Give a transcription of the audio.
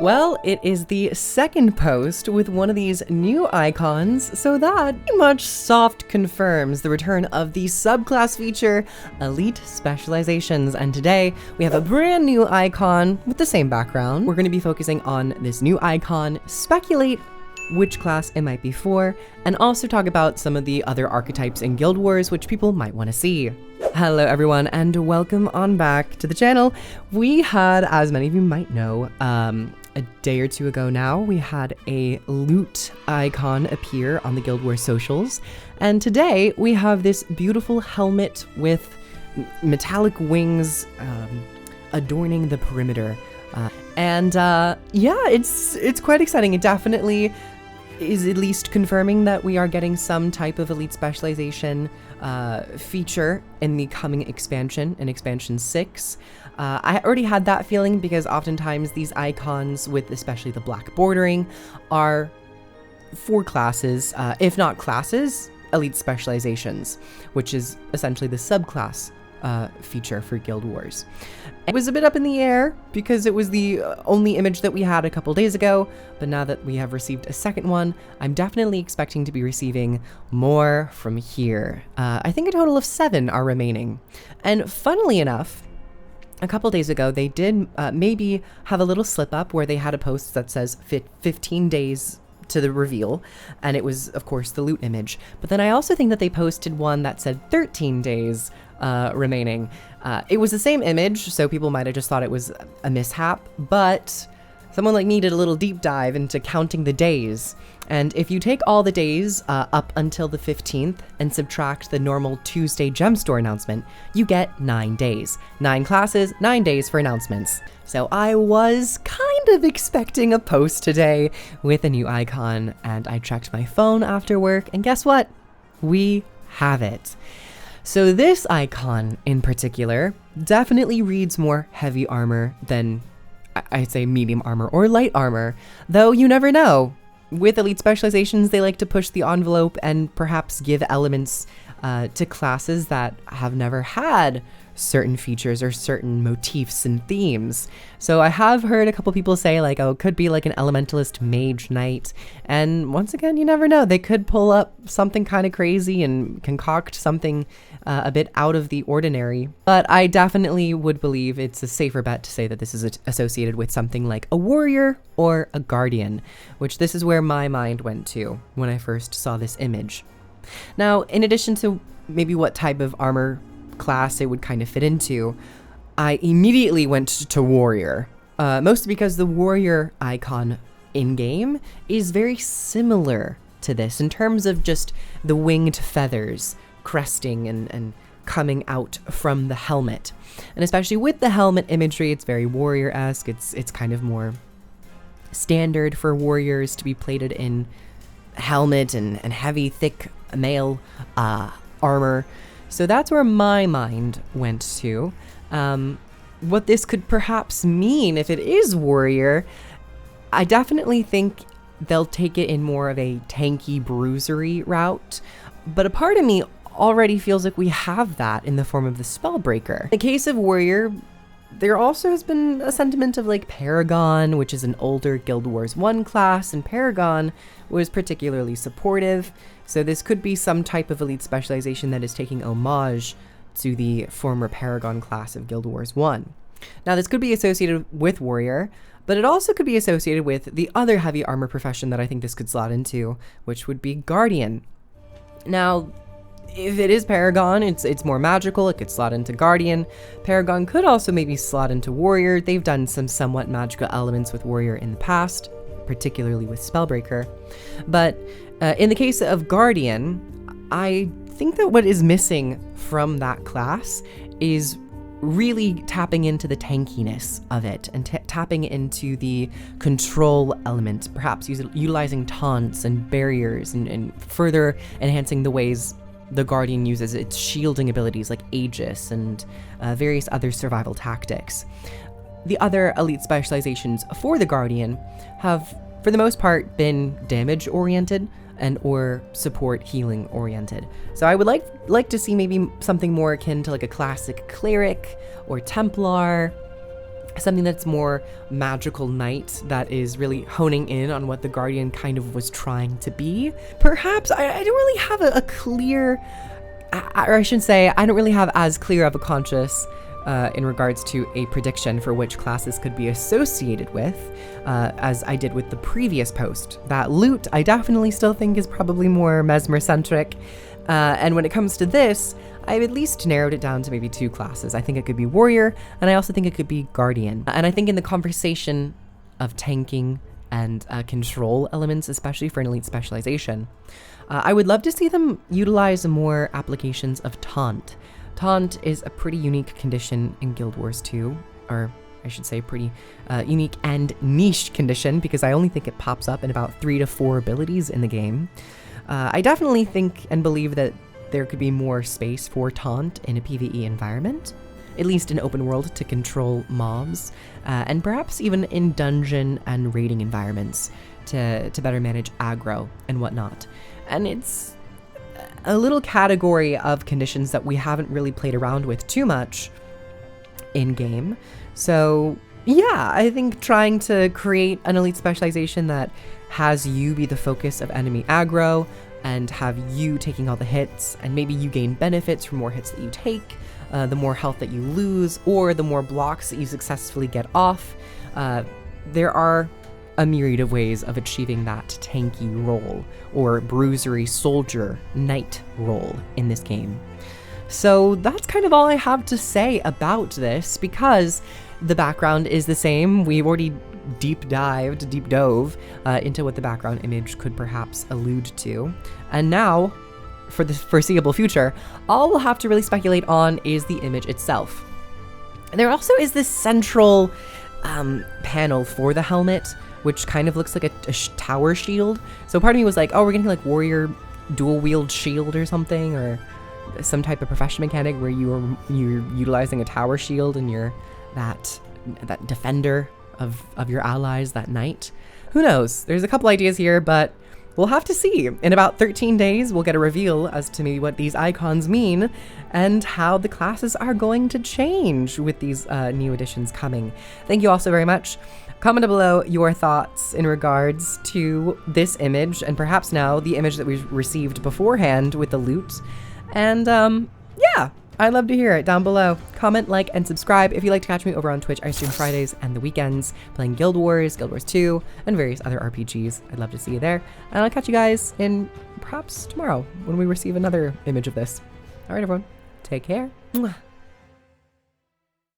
Well, it is the second post with one of these new icons, so that pretty much soft confirms the return of the subclass feature, Elite Specializations. And today, we have a brand new icon with the same background. We're going to be focusing on this new icon, speculate which class it might be for, and also talk about some of the other archetypes in Guild Wars which people might want to see. Hello everyone, and welcome on back to the channel. We had, as many of you might know, a day or two ago now, we had a loot icon appear on the Guild Wars socials, and today we have this beautiful helmet with metallic wings adorning the perimeter. Yeah, it's quite exciting. It definitely is at least confirming that we are getting some type of Elite Specialization feature in the coming expansion, in Expansion 6. I already had that feeling because oftentimes these icons, with especially the black bordering, are for classes, if not classes, Elite Specializations, which is essentially the subclass feature for Guild Wars. It was a bit up in the air because it was the only image that we had a couple days ago, but now that we have received a second one, I'm definitely expecting to be receiving more from here. I think a total of 7 are remaining. And funnily enough, a couple days ago, they did maybe have a little slip up where they had a post that says 15 days to the reveal, and it was, of course, the loot image. But then I also think that they posted one that said 13 days remaining. It was the same image, so people might have just thought it was a mishap, but someone like me did a little deep dive into counting the days. And if you take all the days up until the 15th and subtract the normal Tuesday gem store announcement, you get 9 days. 9 classes, 9 days for announcements. So I was kind of expecting a post today with a new icon, and I checked my phone after work, and guess what? We have it. So this icon in particular definitely reads more heavy armor than, I'd say, medium armor or light armor, though you never know. With Elite Specializations, they like to push the envelope and perhaps give elements to classes that have never had certain features or certain motifs and themes. So I have heard a couple people say, like, oh, it could be like an Elementalist Mage Knight. And once again, you never know. They could pull up something kind of crazy and concoct something a bit out of the ordinary. But I definitely would believe it's a safer bet to say that this is associated with something like a warrior or a guardian, which this is where my mind went to when I first saw this image. Now, in addition to maybe what type of armor class it would kind of fit into, I immediately went to warrior, mostly because the warrior icon in-game is very similar to this in terms of just the winged feathers cresting and coming out from the helmet. And especially with the helmet imagery, it's very warrior-esque. It's kind of more standard for warriors to be plated in helmet and heavy, thick mail armor. So that's where my mind went to. What this could perhaps mean if it is warrior, I definitely think they'll take it in more of a tanky bruisery route, but a part of me already feels like we have that in the form of the Spellbreaker. In the case of warrior, there also has been a sentiment of like Paragon, which is an older Guild Wars 1 class, and Paragon was particularly supportive. So this could be some type of Elite Specialization that is taking homage to the former Paragon class of Guild Wars 1. Now this could be associated with warrior, but it also could be associated with the other heavy armor profession that I think this could slot into, which would be Guardian. Now, if it is Paragon, it's more magical, it could slot into Guardian. Paragon could also maybe slot into Warrior. They've done some somewhat magical elements with Warrior in the past, particularly with Spellbreaker. But in the case of Guardian, I think that what is missing from that class is really tapping into the tankiness of it and tapping into the control element, perhaps utilizing taunts and barriers and further enhancing the ways the Guardian uses its shielding abilities like Aegis and various other survival tactics. The other Elite Specializations for the Guardian have, for the most part, been damage-oriented and or support healing-oriented. So I would like to see maybe something more akin to like a classic Cleric or Templar, something that's more magical knight that is really honing in on what the Guardian kind of was trying to be. Perhaps I don't really have a clear, or I should say, I don't really have as clear of a conscious in regards to a prediction for which classes could be associated with, as I did with the previous post. That loot, I definitely still think is probably more Mesmer-centric, and when it comes to this, I've at least narrowed it down to maybe 2 classes. I think it could be Warrior, and I also think it could be Guardian. And I think in the conversation of tanking and control elements, especially for an elite specialization, I would love to see them utilize more applications of Taunt. Taunt is a pretty unique condition in Guild Wars 2, or I should say pretty unique and niche condition, because I only think it pops up in about 3 to 4 abilities in the game. I definitely think and believe that there could be more space for Taunt in a PvE environment, at least in open world to control mobs, and perhaps even in dungeon and raiding environments to better manage aggro and whatnot. And it's a little category of conditions that we haven't really played around with too much in-game. So yeah, I think trying to create an elite specialization that has you be the focus of enemy aggro and have you taking all the hits, and maybe you gain benefits from more hits that you take, the more health that you lose, or the more blocks that you successfully get off. There are a myriad of ways of achieving that tanky role, or bruisery soldier knight role in this game. So that's kind of all I have to say about this, because the background is the same. We've already deep dove into what the background image could perhaps allude to. And now, for the foreseeable future, all we'll have to really speculate on is the image itself. There also is this central panel for the helmet, which kind of looks like a tower shield. So part of me was like, oh, we're getting like warrior dual wield shield or something, or some type of profession mechanic where you're utilizing a tower shield and you're that defender of your allies, that knight. Who knows? There's a couple ideas here, but we'll have to see. In about 13 days, we'll get a reveal as to maybe what these icons mean and how the classes are going to change with these new additions coming. Thank you all so very much. Comment below your thoughts in regards to this image, and perhaps now the image that we've received beforehand with the loot. And yeah, I'd love to hear it down below. Comment, like, and subscribe if you'd like to catch me over on Twitch. I stream Fridays and the weekends playing Guild Wars 2, and various other RPGs. I'd love to see you there. And I'll catch you guys in perhaps tomorrow when we receive another image of this. All right, everyone. Take care. Mwah.